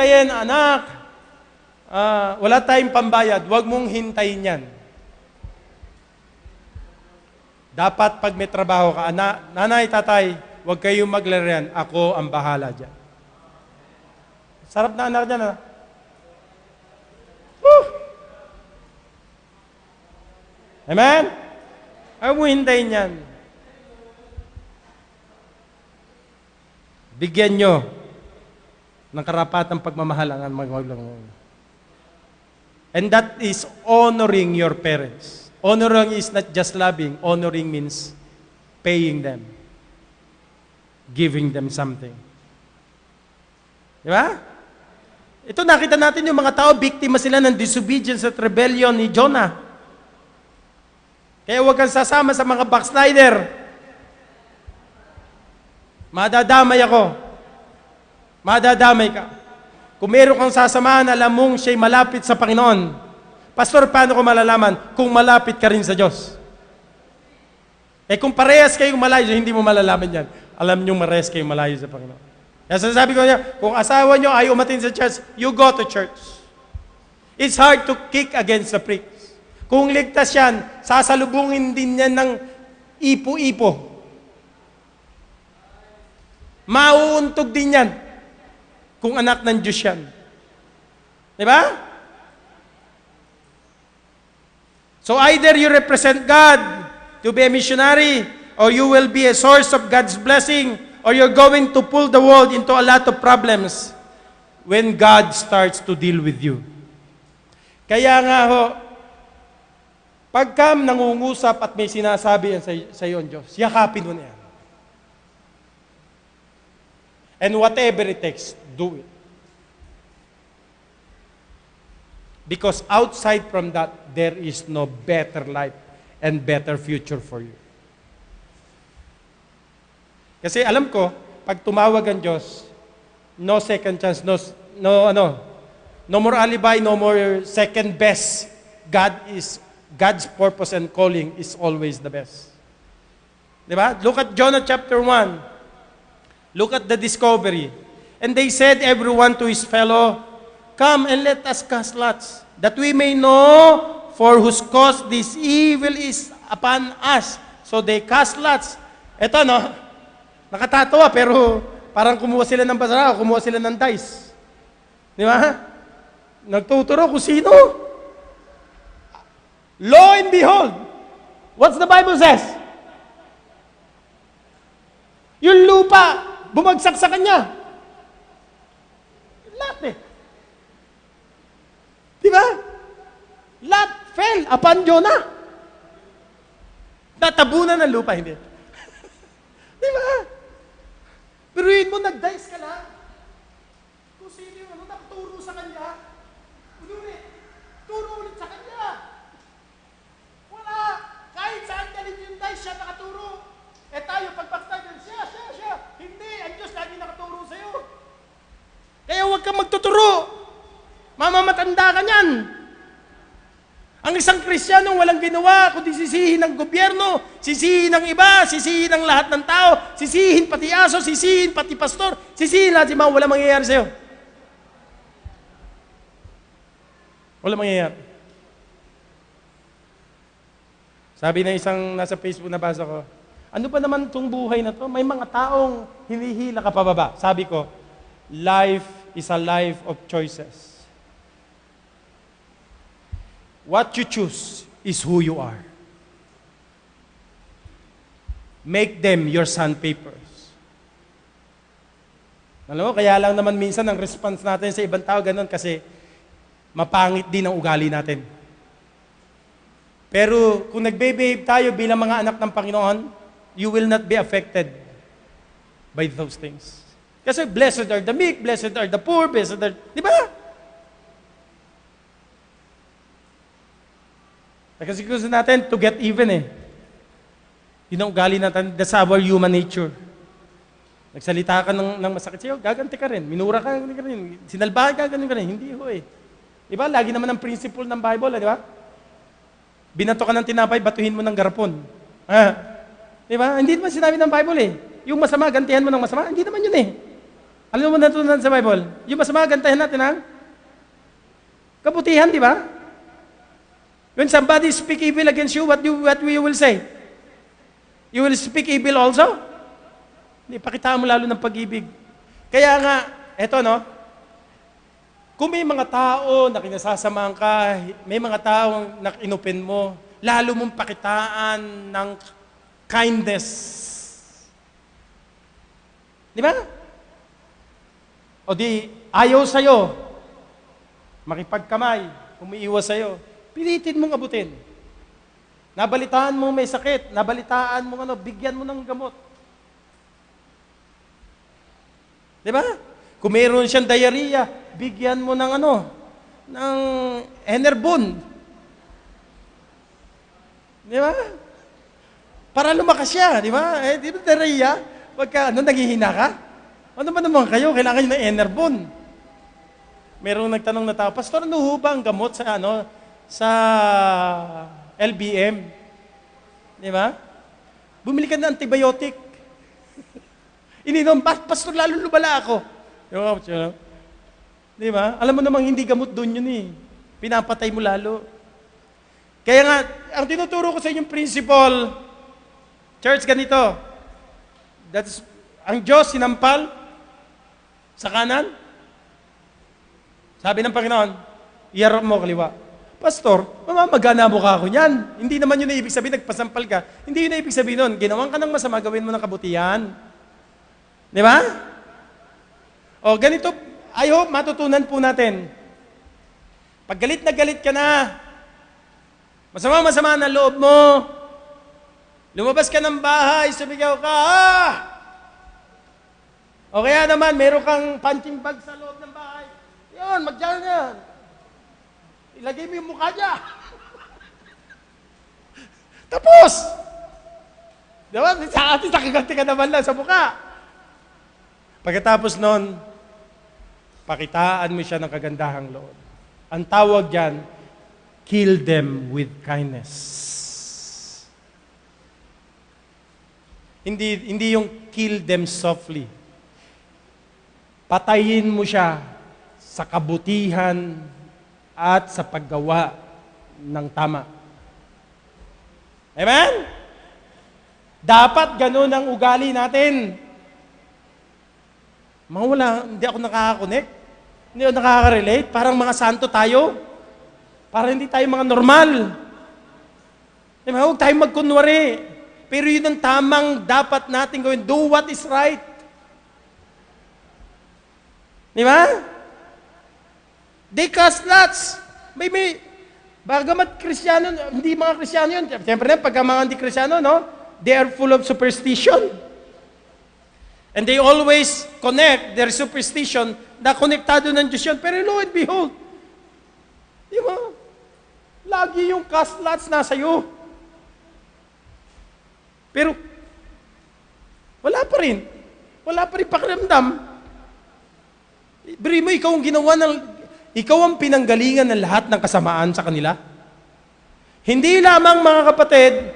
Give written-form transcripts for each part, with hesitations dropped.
hintayin, anak. Wala tayong pambayad. Huwag mong hintayin yan. Dapat pag may trabaho ka, nanay, tatay, huwag kayong maglarian. Ako ang bahala dyan. Sarap na anak dyan, ha? Woo! Amen? Huwag mo hintayin yan. Bigyan nyo ng karapatang pagmamahal ang magulang. And that is honoring your parents. Honoring is not just loving. Honoring means paying them. Giving them something. Di ba? Ito nakita natin yung mga tao, biktima sila ng disobedience at rebellion ni Jonah. Kaya huwag kang sasama sa mga backslider. Madadamay ako. Madadamay ka. Kung meron kang sasamahan, alam mong siya'y malapit sa Panginoon. Pastor, paano ko malalaman kung malapit ka rin sa Diyos? Kung parehas kayong malayo, hindi mo malalaman yan. Alam nyo parehas kayong malayo sa Panginoon. Kaya sasabi ko niya, kung asawa nyo ay umatin sa church, you go to church. It's hard to kick against the pricks. Kung ligtas yan, sasalubungin din yan ng ipo-ipo. Mauuntog din yan kung anak ng Diyos yan. Diba? So either you represent God to be a missionary, or you will be a source of God's blessing, or you're going to pull the world into a lot of problems when God starts to deal with you. Kaya nga ho, pagka nangungusap at may sinasabi sa iyo ang Diyos, yakapin mo na yan. And whatever it takes, do it. Because outside from that, there is no better life and better future for you. Kasi alam ko, pag tumawag ang Diyos, no second chance, no more alibi, no more second best. God's purpose and calling is always the best. Diba? Look at Jonah chapter 1. Look at the discovery. And they said, everyone to his fellow, come and let us cast lots, that we may know for whose cause this evil is upon us. So they cast lots. Ito, nakatatawa, pero parang kumuha sila ng basara, kumuha sila ng dice. Di ba? Nagtuturo kung sino. Lo and behold, what's the Bible says? Yung lupa, bumagsak sa kanya. Lot eh. Diba? Lot fell upon Jonah. Natabunan ng lupa, hindi. Diba? Piruin mo, nag-dice ka lang. Kung sino yung nakaturo sa kanya, turo ulit sa kanya. Wala. Kahit saan galing yung dice, siya nakaturo. Tayo, pag-backslider, siya. Hindi, ang Diyos lagi nakaturo sa'yo. Kaya huwag kang magtuturo. Mamamatanda ka niyan. Ang isang Kristiyanong walang ginawa, kundi sisihin ng gobyerno, sisihin ng iba, sisihin ng lahat ng tao, sisihin pati aso, sisihin pati pastor, sisihin lahat si mga walang mangyayari sa'yo. Walang mangyayari. Sabi na isang nasa Facebook nabasa ko, ano ba naman itong buhay na to? May mga taong hinihila ka pababa. Sabi ko, life is a life of choices. What you choose is who you are. Make them your sandpapers. Alam mo, kaya lang naman minsan ang response natin sa ibang tao ganun kasi mapangit din ang ugali natin. Pero kung nagbe-behave tayo bilang mga anak ng Panginoon, you will not be affected by those things. Kasi blessed are the meek, blessed are the poor, blessed are... Di ba? Kasi gusto natin to get even eh. Yun ang ugali natin. That's our human nature. Nagsalita ka ng masakit sa'yo, gaganti ka rin. Minura ka rin. Sinalbahan ka, ganun ka rin. Hindi ho eh. Di ba? Lagi naman ang principle ng Bible, di ba? Binato ka ng tinapay, batuhin mo ng garapon. Di ba? Hindi naman sinabi ng Bible eh. Yung masama, gantihan mo ng masama. Hindi naman yun eh. Alam mo natutunan sa Bible? Yung masama, gantahin natin ang kabutihan, di ba? When somebody speak evil against you, what you will say? You will speak evil also? Hindi, pakitaan mo lalo ng pag-ibig. Kaya nga, eto no, kung may mga tao na kinasasamahan ka, may mga tao na inupin mo, lalo mong pakitaan ng kindness. Di ba? O di, ayaw sa'yo, makipagkamay, umiiwas sa'yo, pilitin mong abutin. Nabalitaan mo may sakit, nabalitaan mo bigyan mo ng gamot. Di ba? Kung mayroon siyang diarrhea, bigyan mo ng ng Enerbon. Di ba? Para lumakas siya, di ba? Di ba diarrhea? Pagka naghihina ka? Ano ba naman kayo? Kailangan nyo ng Enerbon. Merong nagtanong na tao, Pastor, ano ho ba ang gamot sa LBM? Di ba? Bumili ka ng antibiotic. Ininom, Pastor, lalo lumala ako. Di ba? Alam mo namang hindi gamot doon yun eh. Pinapatay mo lalo. Kaya nga, ang tinuturo ko sa inyong principle, church, ganito. That's, ang Diyos sinampal sa kanan. Sabi ng Panginoon, iharap mo kaliwa. Pastor, mamamagana mo ka ako niyan. Hindi naman yun na ibig sabihin, nagpasampal ka. Hindi yun na ibig sabihin nun. Ginawan ka ng masama, gawin mo ng kabutihan. Di ba? O, ganito, I hope matutunan po natin. Pag galit na galit ka na, masama na loob mo, lumabas ka ng bahay, sumigaw ka, O kaya naman, meron kang punching bag sa loob ng bahay. Yun, magdiyan yan. Ilagay mo yung mukha niya. Tapos! Diba? Sa atin, nakaganti ka naman lang sa mukha. Pagkatapos nun, pakitaan mo siya ng kagandahang loob. Ang tawag dyan, kill them with kindness. Hindi yung kill them softly. Patayin mo siya sa kabutihan at sa paggawa ng tama. Amen? Dapat ganun ang ugali natin. Hindi ako nakaka-connect. Hindi ako nakaka-relate. Parang mga santo tayo. Parang hindi tayo mga normal. Huwag tayong magkunwari. Pero yun ang tamang dapat natin gawin. Do what is right. Di ba? They cast lots. Bagamat Kristiyano, hindi mga Kristiyano yun. Siyempre pagka mga hindi Kristiyano, they are full of superstition. And they always connect their superstition na konektado ng Diyos yun. Pero lo and behold, di ba? Lagi yung cast lots nasa iyo. Pero, wala pa rin. Wala pa rin pakiramdam. Beri mo, ikaw ang pinanggalingan ng lahat ng kasamaan sa kanila. Hindi lamang, mga kapatid,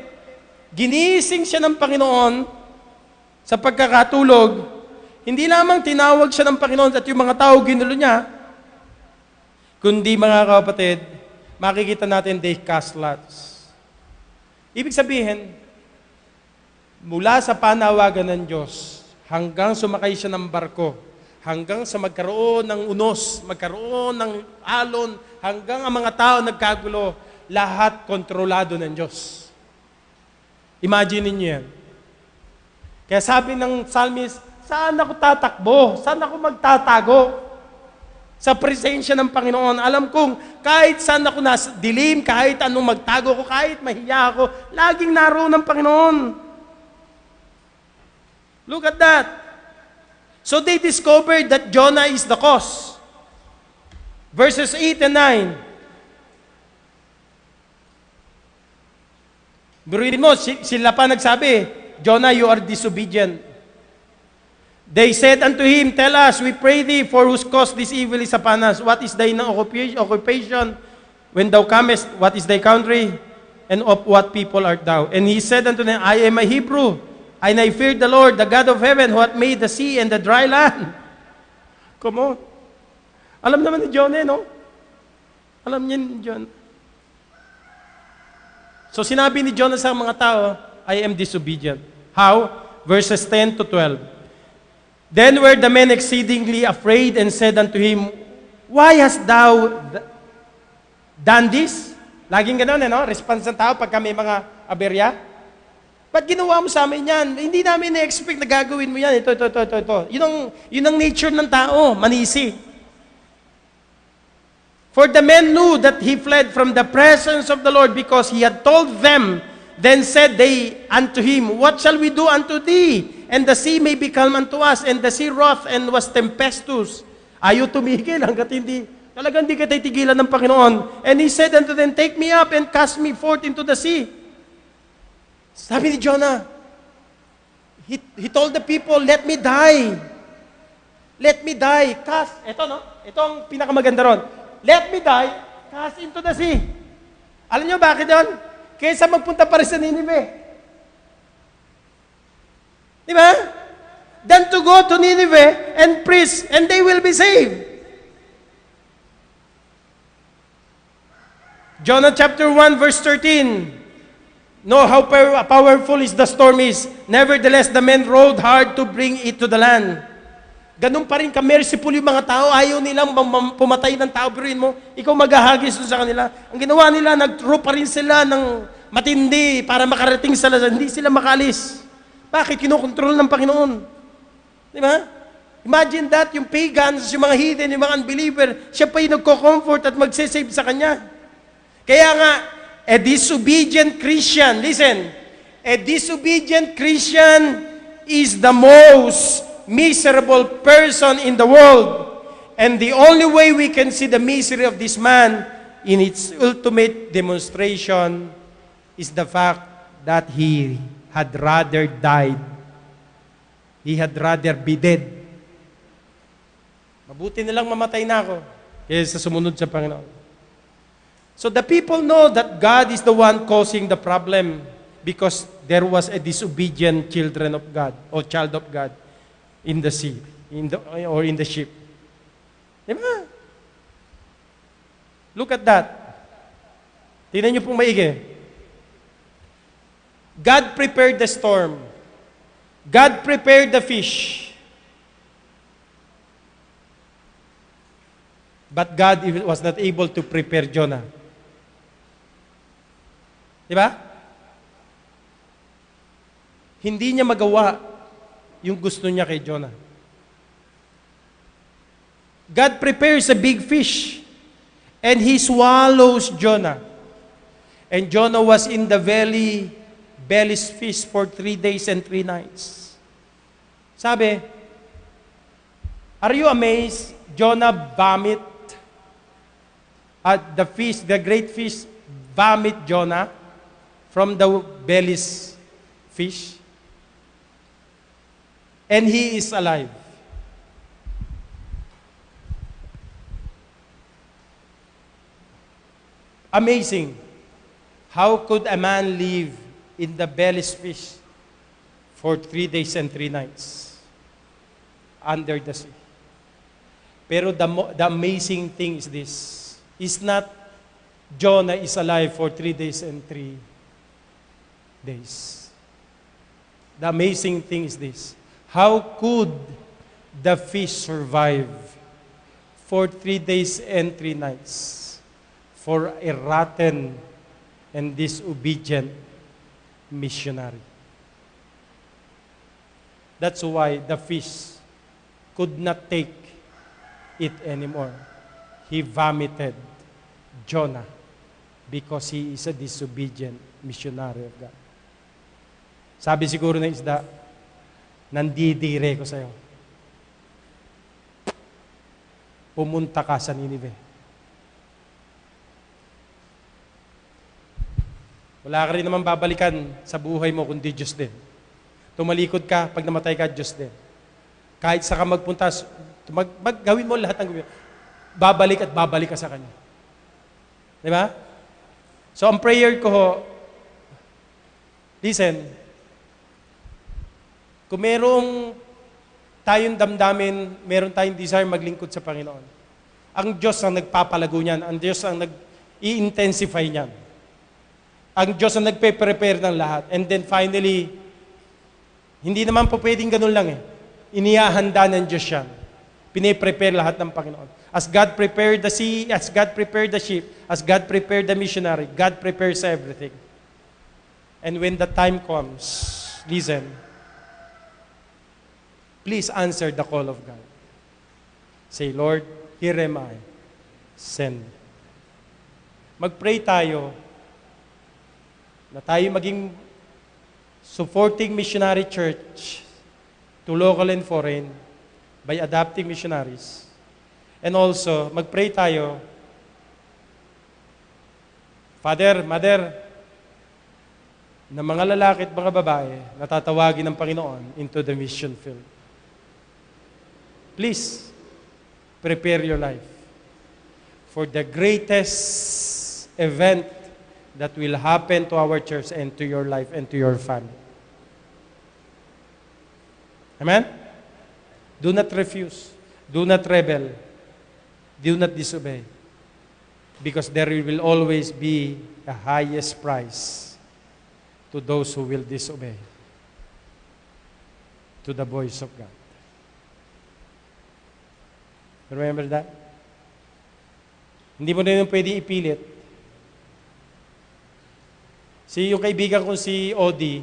ginising siya ng Panginoon sa pagkakatulog, hindi lamang tinawag siya ng Panginoon at yung mga tao ginulo niya, kundi, mga kapatid, makikita natin they cast lots. Ibig sabihin, mula sa panawagan ng Diyos, hanggang sumakay siya ng barko, hanggang sa magkaroon ng unos, magkaroon ng alon, hanggang ang mga tao nagkagulo, lahat kontrolado ng Diyos. Imagine niyo yan. Kaya sabi ng psalmist, saan ako tatakbo? Saan ako magtatago? Sa presensya ng Panginoon. Alam kong kahit saan ako nasa dilim, kahit anong magtago ko, kahit mahiya ako, laging naroon ng Panginoon. Look at that. So they discovered that Jonah is the cause. Verses 8 and 9. Buruin mo, sila pa nagsabi, Jonah, you are disobedient. They said unto him, tell us, we pray thee, for whose cause this evil is upon us. What is thy occupation when thou comest? What is thy country? And of what people art thou? And he said unto them, I am a Hebrew, and I fear the Lord, the God of heaven, who hath made the sea and the dry land. Come on. Alam naman ni Jonah, no? Alam niya ni Jonah. So sinabi ni Jonah sa mga tao, I am disobedient. How? Verses 10 to 12. Then were the men exceedingly afraid and said unto him, Why hast thou done this? Laging gano'n, no? Response ng tao pagka may mga aberya. Ba't ginawa mo sa amin yan? Hindi namin na-expect na gagawin mo yan. Ito. Yun ang nature ng tao, manisi. For the men knew that he fled from the presence of the Lord because he had told them. Then said they unto him, What shall we do unto thee? And the sea may be calm unto us. And the sea wroth and was tempestuous. Ayaw tumigil hanggat talagang hindi ka titigilan ng Panginoon. And he said unto them, Take me up and cast me forth into the sea. Sabi ni Jonah, he told the people, Let me die. Let me die. Cast. Ito, no? Ito ang pinakamaganda ron. Let me die, cast into the sea. Alam niyo bakit yun? Kaysa magpunta pa rin sa Nineveh. Di ba? Than to go to Nineveh and preach, and they will be saved. Jonah chapter 1 verse 13. Know how powerful is the storm is. Nevertheless, the men rowed hard to bring it to the land. Ganun pa rin ka-merciful yung mga tao. Ayaw nilang pumatay ng tao. Pero mo, ikaw maghahagis sa kanila. Ang ginawa nila, nag-throw pa rin sila ng matindi para makarating sila. Hindi sila makalis. Bakit? Kinokontrol ng Panginoon. Di ba? Imagine that, yung pagans, yung mga hidden, yung mga unbeliever, siya pa yung nagko-comfort at magsisave sa kanya. Kaya nga, a disobedient Christian, listen, a disobedient Christian is the most miserable person in the world. And the only way we can see the misery of this man in its ultimate demonstration is the fact that he had rather died. He had rather be dead. Mabuti nilang mamatay na ako kaysa sumunod sa Panginoon. So the people know that God is the one causing the problem because there was a disobedient children of God or child of God in the sea, or in the ship. Diba? Look at that. Tingnan niyo pong maigi. God prepared the storm. God prepared the fish. But God was not able to prepare Jonah. Diba? Hindi niya magawa yung gusto niya kay Jonah. God prepares a big fish and He swallows Jonah. And Jonah was in the belly's fish for 3 days and 3 nights. Sabi, are you amazed? Jonah vomit. The fish, the great fish, vomit Jonah from the belly's fish. And he is alive. Amazing. How could a man live in the belly's fish for 3 days and 3 nights under the sea? Pero the amazing thing is this. Is not Jonah is alive for 3 days and 3 days. The amazing thing is this. How could the fish survive for 3 days and 3 nights for a rotten and disobedient missionary? That's why the fish could not take it anymore. He vomited Jonah because he is a disobedient missionary of God. Sabi siguro ng isda, nandidire ko sa'yo. Pumunta ka sa Nineveh. Wala ka rin naman babalikan sa buhay mo kundi Diyos din. Tumalikod ka, pag namatay ka, Diyos din. Kahit sa ka magpunta, gawin mo lahat ng gawin. Babalik ka sa Kanya. Di ba? So, ang prayer ko ho, listen, kung merong tayong damdamin, meron tayong desire maglingkod sa Panginoon. Ang Diyos ang nagpapalago niyan. Ang Diyos ang nag-i-intensify niyan. Ang Diyos ang nagpe-prepare ng lahat. And then finally, hindi naman po pwedeng ganun lang eh. Inihahanda ng Diyos yan. Pine-prepare lahat ng Panginoon. As God prepared the sea, as God prepared the sheep, as God prepared the missionary, God prepares everything. And when the time comes, listen, please answer the call of God. Say, Lord, here am I. Send me. Mag-pray tayo na tayo maging supporting missionary church to local and foreign by adopting missionaries. And also, mag-pray tayo, Father, Mother, na mga lalaki at mga babae na tatawagin ng Panginoon into the mission field. Please, prepare your life for the greatest event that will happen to our church and to your life and to your family. Amen? Do not refuse. Do not rebel. Do not disobey. Because there will always be a highest price to those who will disobey to the voice of God. Remember that? Hindi mo na yun pwede ipilit. Yung kaibigan ko si Odi,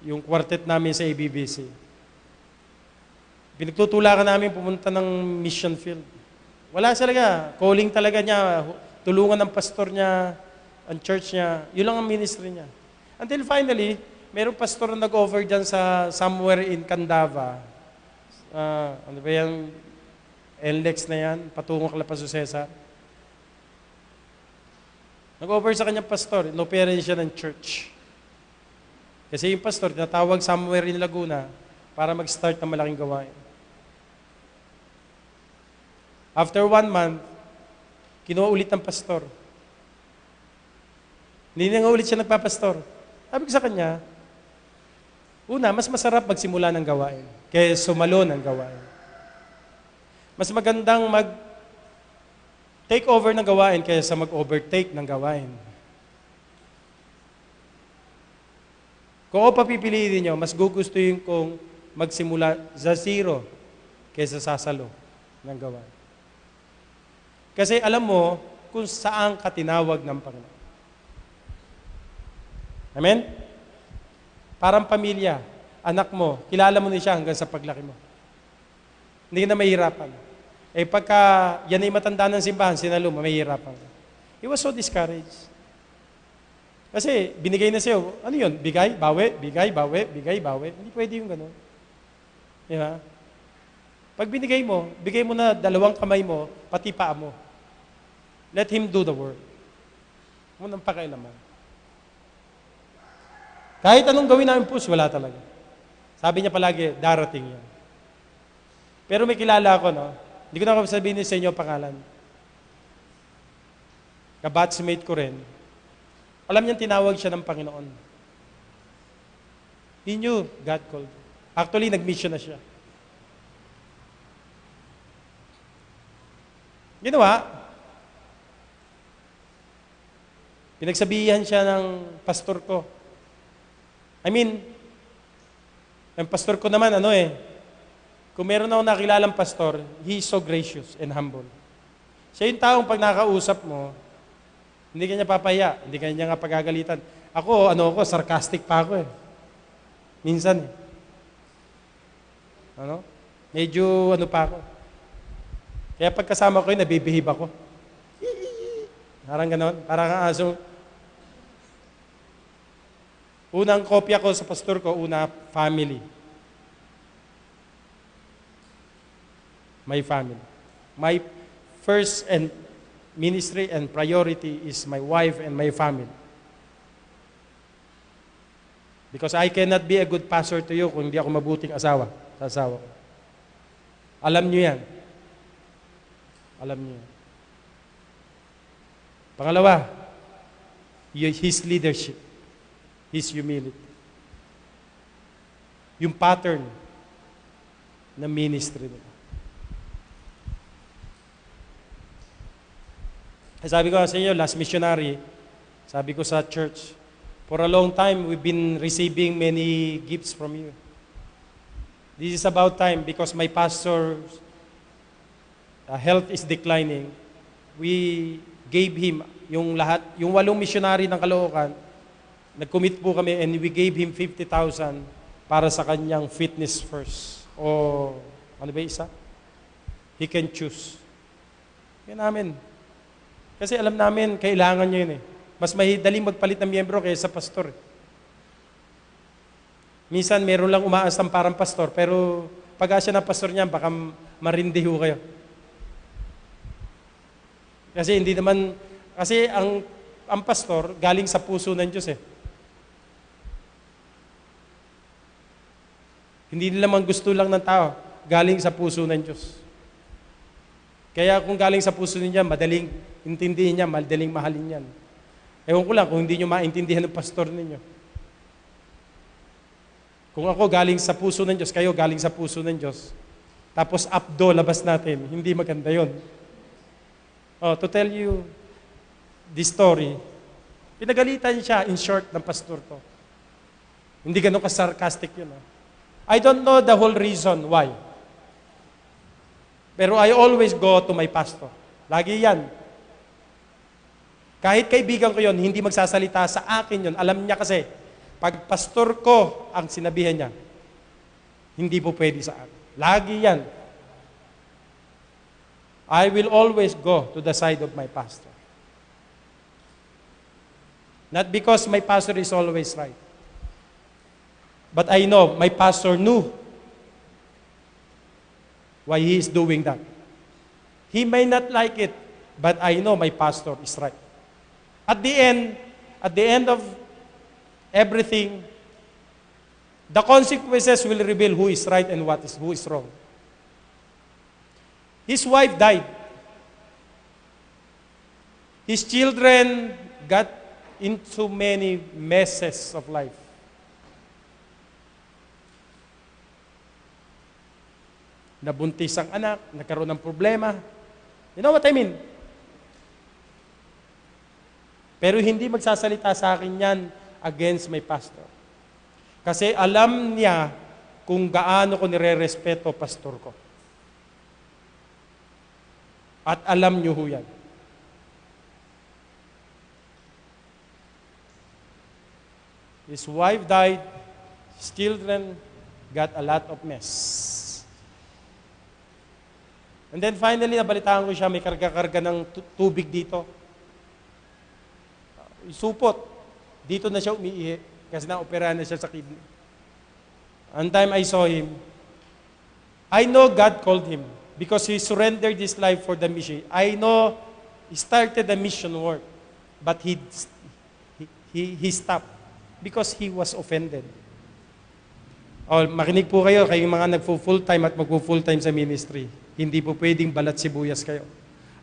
yung quartet namin sa ABBC, pinagtutulakan namin pumunta ng mission field. Wala talaga. Calling talaga niya. Tulungan ng pastor niya, ang church niya. Yun lang ang ministry niya. Until finally, mayroong pastor na nag-offer dyan sa somewhere in Candava. Ano ba yan? NLEX na yan. Patungong kala Pastor Cesar. Nag-offer sa kanyang pastor. Inopera siya ng church. Kasi yung pastor, tinatawag somewhere in Laguna para mag-start ng malaking gawain. After 1 month, kinuha ulit ng pastor. Hindi na nga ulit siya nagpapastor. Sabi ko sa kanya, una, mas masarap magsimula ng gawain kaysa sumalo ng gawain. Mas magandang take over ng gawain kaysa mag-overtake ng gawain. Kung ako papipiliin niyo, mas gugustuhin kong magsimula sa zero kaysa sasalo ng gawain. Kasi alam mo kung saan ka tinawag ng Panginoon. Amen? Parang pamilya, anak mo, kilala mo na siya hanggang sa paglaki mo. Hindi ka na mahirapan. Pagka yan ay matanda ng simbahan, sinalo mo, mahirapan ka. He was so discouraged. Kasi binigay na sa'yo, ano yun? Bigay, bawi, bigay, bawi, bigay, bawi. Hindi pwede yung gano'n. Di ba? Pag binigay mo, bigay mo na 2 kamay mo, pati paa mo. Let Him do the work. Huwag nang pakialaman. Kahit anong gawin namin push, wala talaga. Sabi niya palagi, darating yan. Pero may kilala ako, no? Hindi ko na ako sabihin sa inyo pangalan. Kabatchmate ko rin. Alam niyan, tinawag siya ng Panginoon. He knew God called. Actually, nag-mission na siya. Ginawa, pinagsabihan siya ng pastor ko. I mean, ang pastor ko naman, kung meron ako nakilalang pastor, he is so gracious and humble. Siya yung taong pag nakausap mo, hindi ka niya papaya, hindi ka niya nga pagagalitan. Ako, sarcastic pa ako . Minsan . Medyo pa ako. Kaya pagkasama ko yun, nabibihib ako. Parang ganon, parang aso. Unang kopya ko sa pastor ko, family. My family. My first and ministry and priority is my wife and my family. Because I cannot be a good pastor to you kung hindi ako mabuting asawa sa asawa ko. Alam niyo yan. Alam niyo yan. Pangalawa, His leadership. His humility. Yung pattern na ministry nila. Sabi ko sa inyo, last missionary, sabi ko sa church, for a long time, we've been receiving many gifts from you. This is about time because my pastor's health is declining. We gave him yung 8 missionary ng Caloocan, nag-commit po kami and we gave him 50,000 para sa kanyang fitness first. O ano ba isa? He can choose. Yan namin. Kasi alam namin, kailangan niya yun eh. Mas madaling magpalit ng miyembro kaysa pastor. Minsan, meron lang umaasam parang pastor, pero pag siya ng pastor niya, baka marindi ho kayo. Kasi hindi naman, kasi ang pastor, galing sa puso ng Diyos eh. Hindi naman gusto lang ng tao, galing sa puso ng Diyos. Kaya kung galing sa puso niya, madaling intindihin niya, madaling mahalin yan. Ewan ko lang kung hindi nyo maintindihan ng pastor ninyo. Kung ako galing sa puso ng Diyos, kayo galing sa puso ng Diyos, tapos abdo, labas natin, hindi maganda yon. Oh, to tell you this story, pinagalitan siya, in short, ng pastor ko. Hindi ganun ka-sarcastic yun. I don't know the whole reason why. Pero I always go to my pastor. Lagi yan. Kahit kaibigan ko yon, hindi magsasalita sa akin yon. Alam niya kasi, pag pastor ko ang sinabihan niya, hindi po pwede sa akin. Lagi yan. I will always go to the side of my pastor. Not because my pastor is always right. But I know my pastor knew why he is doing that. He may not like it, but I know my pastor is right. At the end of everything, the consequences will reveal who is right and who is wrong. His wife died. His children got into many messes of life. Nabuntis ang anak, nagkaroon ng problema. You know what I mean? Pero hindi magsasalita sa akin yan against my pastor. Kasi alam niya kung gaano ko nire-respeto pastor ko. At alam niyo ho yan. His wife died, his children got a lot of mess. And then finally, nabalitaan ko siya, may karga-karga ng tubig dito. Supot. Dito na siya umiihi kasi na-operahan na siya sa kidney. One time I saw him, I know God called him because he surrendered his life for the mission. I know he started the mission work, but he stopped because he was offended. Oh, makinig po kayo, kayong mga nagpo-full time at magpo-full time sa ministry. Hindi po pwedeng balat sibuyas kayo.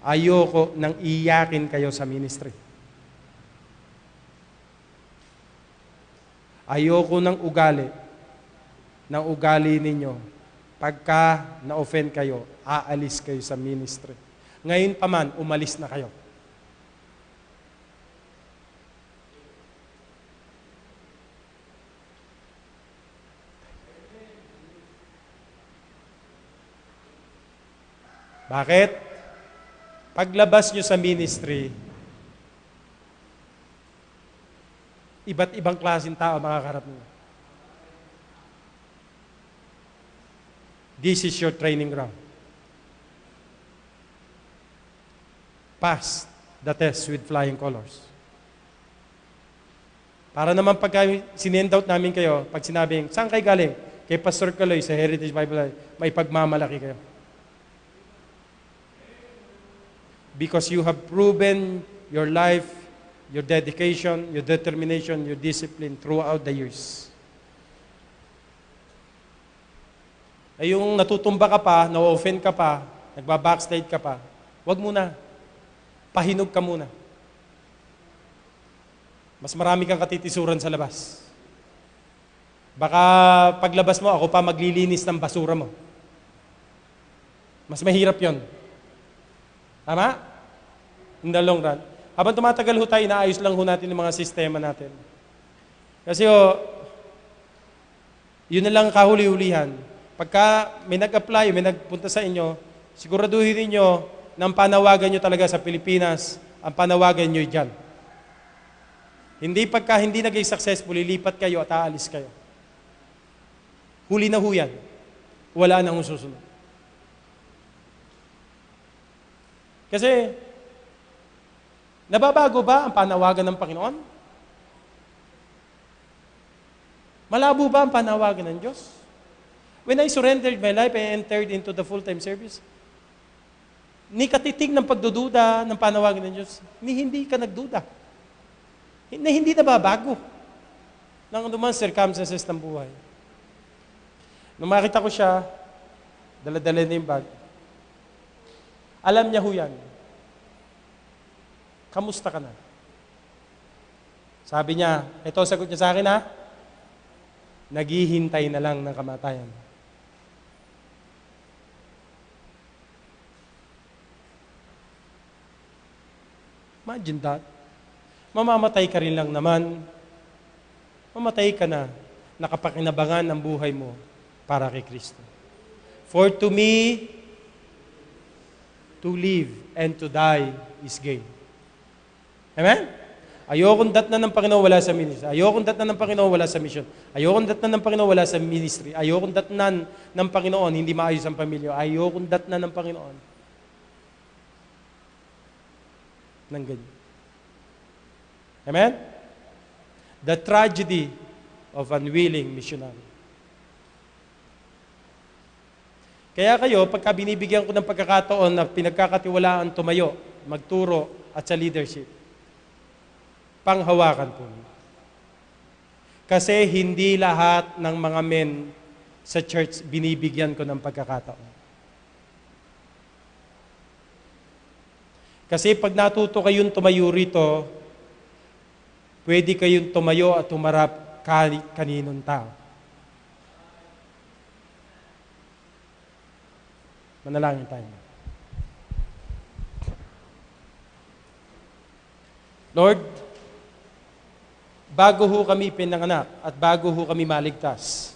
Ayoko nang iyakin kayo sa ministry. Ayoko ng ugali ninyo. Pagka na-offend kayo, aalis kayo sa ministry. Ngayon pa man, umalis na kayo. Bakit? Paglabas nyo sa ministry, iba't ibang klaseng tao makakarap nyo. This is your training ground. Pass the test with flying colors. Para naman pagka sinend out namin kayo, pag sinabing, saan kayo galing? Kay Pastor Kaloy sa Heritage Bible, may pagmamalaki kayo. Because you have proven your life, your dedication, your determination, your discipline throughout the years. Ay yung natutumba ka pa, na-offend ka pa, nagba-backslide ka pa, wag muna. Pahinog ka muna. Mas marami kang katitisuran sa labas. Baka paglabas mo, ako pa maglilinis ng basura mo. Mas mahirap yon. Tama? In the long run. Habang tumatagal ho tayo, inaayos lang ho natin yung mga sistema natin. Kasi yun na lang kahuli-hulihan. Pagka may nag-apply, may nagpunta sa inyo, siguraduhin niyo na ang panawagan nyo talaga sa Pilipinas, ang panawagan nyo dyan. Hindi pagka hindi naging successful, lilipat kayo at aalis kayo. Huli na ho yan. Wala nang susunod. Kasi, nababago ba ang panawagan ng Panginoon? Malabo ba ang panawagan ng Diyos? When I surrendered my life, I entered into the full-time service. Ni katitig ng pagdududa ng panawagan ng Diyos, ni hindi ka nagduda. Hindi nababago ng anumang circumstances ng buhay. Nung makita ko siya, dala-dala na yung bag. Alam niya ho yan. Kamusta ka na? Sabi niya, ito sagot niya sa akin ha, naghihintay na lang ng kamatayan. Imagine that. Mamamatay ka rin lang naman. Mamatay ka na. Nakapakinabangan ang buhay mo para kay Kristo. For to me, to live and to die is gain. Amen? Ayokong datnan ng Panginoon wala sa ministry. Ayokong datnan ng Panginoon wala sa mission. Ayokong datnan ng Panginoon wala sa ministry. Ayokong datnan ng Panginoon hindi maayos ang pamilya. Ayokong datnan ng Panginoon ng ganyan. Amen? The tragedy of unwilling missionary. Kaya kayo, pagka binibigyan ko ng pagkakataon na pinagkakatiwalaan tumayo, magturo at sa leadership, panghawakan po. Kasi hindi lahat ng mga men sa church binibigyan ko ng pagkakataon. Kasi pag natuto kayong tumayo rito, pwede kayong tumayo at tumarap kaninong tao. Manalangin tayo. Lord, bago ho kami pinanganak at bago ho kami maligtas,